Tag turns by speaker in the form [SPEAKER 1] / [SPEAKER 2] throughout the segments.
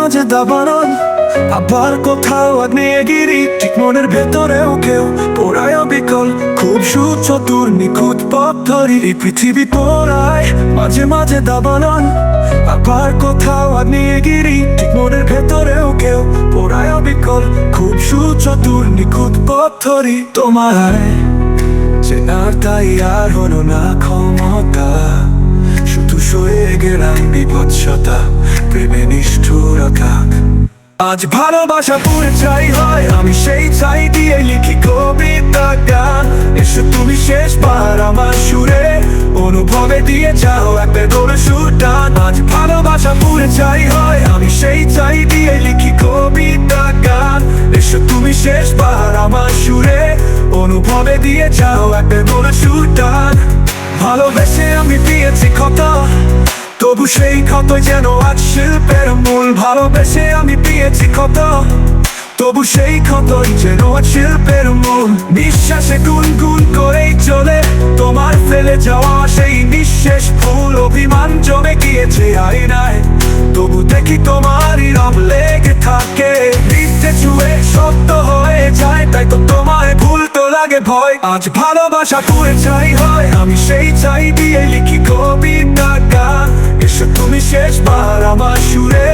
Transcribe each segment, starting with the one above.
[SPEAKER 1] মাঝে দাবানল, আবার কোথাও আগ্নেয়গিরি, ঠিক মনের ভেতরেও কেউ পোড়ায় অবিকল। খুব সুচতুর নিখুঁত পথ ধরি এই পৃথিবী পোড়ায় মাঝে মাঝে দাবানল, আবার কোথাও আগ্নেয়গিরি, ঠিক মনের ভেতরেও কেউ পোড়ায় অবিকল। খুব সুচতুর নিখুঁত পথ ধরি তোমায় চেনার তাই আর হলো না ক্ষমতা, শুধু সয়ে গেলাম বিভৎসতা, প্রেমে নিষ্ঠুরতা। আজ ভালোবাসা পুরে চাই হয়, আমি সেই চাই দিয়ে লিখি কবিতা গান। এসো তুমি শেষবার আমার সুরে, অনুভবে দিয়ে যাও এক বেদর সুর টান। আজ ভালোবাসা পুরে চাই হয়, আমি সেই চাই দিয়ে লিখি কবিতা গান। এসো তুমি শেষবার আমার সুরে, অনুভবে দিয়ে যাও এক বেদর সুর টান। ভালোবেসে আমি পেয়েছি ক্ষত, তবু সেই ক্ষত যেন আজ শিল্পের মূল। ভালোবেসে আমি পেয়েছি ক্ষত, তবু সেই ক্ষতই যেন আজ শিল্পের মূল। নিঃশ্বাসে গুনগুন করেই চলে তোমার ফেলে যাওয়া সেই নিঃশেষ ফুল। অভিমান জমে গিয়েছে আয়নায়, তবু দেখি তোমারই রব লেগে থাকে। মিথ্যে ছুঁয়ে সত্য হয়ে যায়, তাই তো তোমায় ভুলতে লাগে ভয়। আজ ভালোবাসা পুরে চাই হয়, আমি সেই চাই দিয়ে লিখি কবিতা গান। এসো তুমি শেষবার আমার সুরে,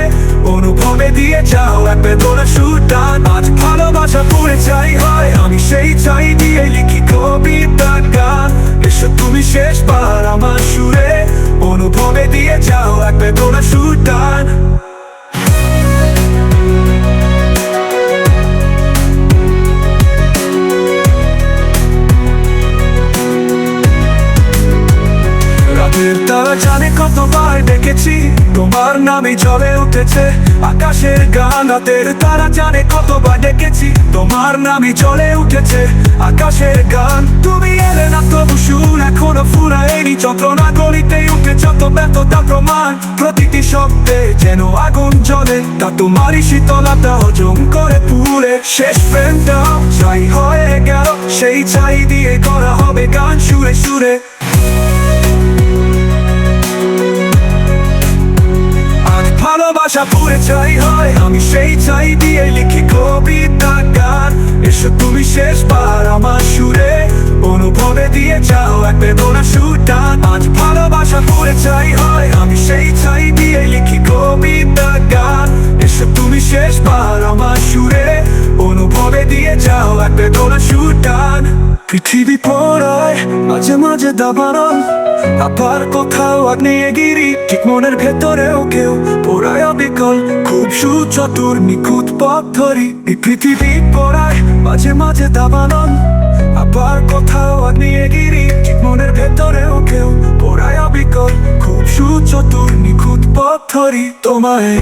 [SPEAKER 1] অনুভবে দিয়ে যাও এক বেদর সুর টান। আজ ভালোবাসা পুরে চাই হয়, আমি সেই চাই দিয়ে লিখি কবিতা গান। এসো তুমি শেষবার আমার সুরে, অনুভবে দিয়ে যাও এক বেদর সুর টান। তারা জানে কতবার ডেকেছি, তোমার নামে জ্বলে উঠেছে আকাশের গান। রাতের তারা জানে কতবার ডেকেছি, তোমার নামে জ্বলে উঠেছে আকাশের গান। তুমি এলে না তবু সুর এখনো ফুরায়নি, যন্ত্রণা গলিতে উঠে যত ব্যর্থতা প্রমাণ। প্রতিটি শব্দে যেন আগুন জ্বলে, তা তোমারই শীতলতা হজম করে পুরে। শেষ প্রেমটাও চাই হয়ে গেল, সেই চাই দিয়ে করা হবে গান সুরে সুরে। ভালোবাসা পুরে চাই হয়, আমি সেই চাই দিয়ে লিখি কবিতা গান। এসো তুমি শেষবার আমার সুরে, অনুভবে দিয়ে যাও এক বেদনা সুর টান। আজ ভালোবাসা পুরে চাই হয়, আমি সেই চাই দিয়ে লিখি কবিতা গান। এসো তুমি শেষবার আমার সুরে, অনুভবে দিয়ে যাও এক বেদনা সুর টান। পৃথিবী পোড়ায় মাঝে মাঝে দাবানল, আবার কোথাও আগ্নেয়গিরি, ঠিক মনের ভেতরেও কেউ পোড়ায় অবিকল। খুব সুচতুর নিখুঁত পথ ধরি এই পৃথিবী পোড়ায় মাঝে মাঝে দাবানল, আবার কোথাও আগ্নেয়গিরি, ঠিক মনের ভেতরেও কেউ পোড়ায় অবিকল। খুব সুচতুর নিখুঁত পথ ধরি তোমায়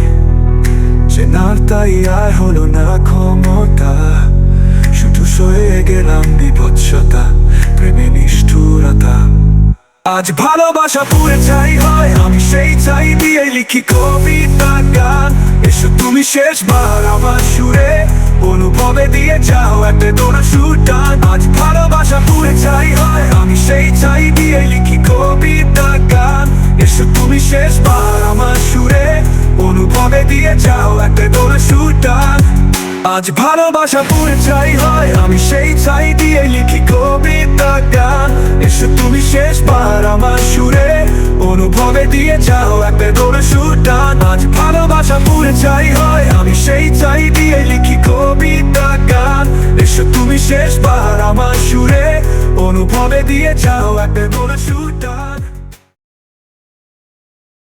[SPEAKER 1] চেনার তাই আর হলো না ক্ষমতা, শুধু সয়ে গেলাম বিভৎসতা, প্রেমে নিষ্ঠুরতা। আজ ভালোবাসা পুরে চাই হয়, আমি সেই চাই দিয়ে লিখি কবিতা গান। এসো তুমি শেষবার আমার সুরে, অনুভবে দিয়ে যাও এক বেদনা সুর টান। আজ ভালোবাসা পুরে চাই হয়, আমি সেই চাই দিয়ে লিখি কবিতা গান। এসো তুমি শেষবার আমার সুরে, অনুভবে দিয়ে যাও এক বেদনা সুর টান। আজ ভালোবাসা পুরে চাই হয়, আমি সেই চাই দিয়ে লিখি কবিতা গান। এসো তুমি শেষবার আমার সুরে, অনুভবে দিয়ে যাও এক বেদর সুর টান। আজ ভালোবাসা পুরে চাই হয়, আমি সেই চাই দিয়ে লিখি কবিতা গান। এসো তুমি শেষবার আমার সুরে, অনুভবে দিয়ে যাও এক বেদর সুর।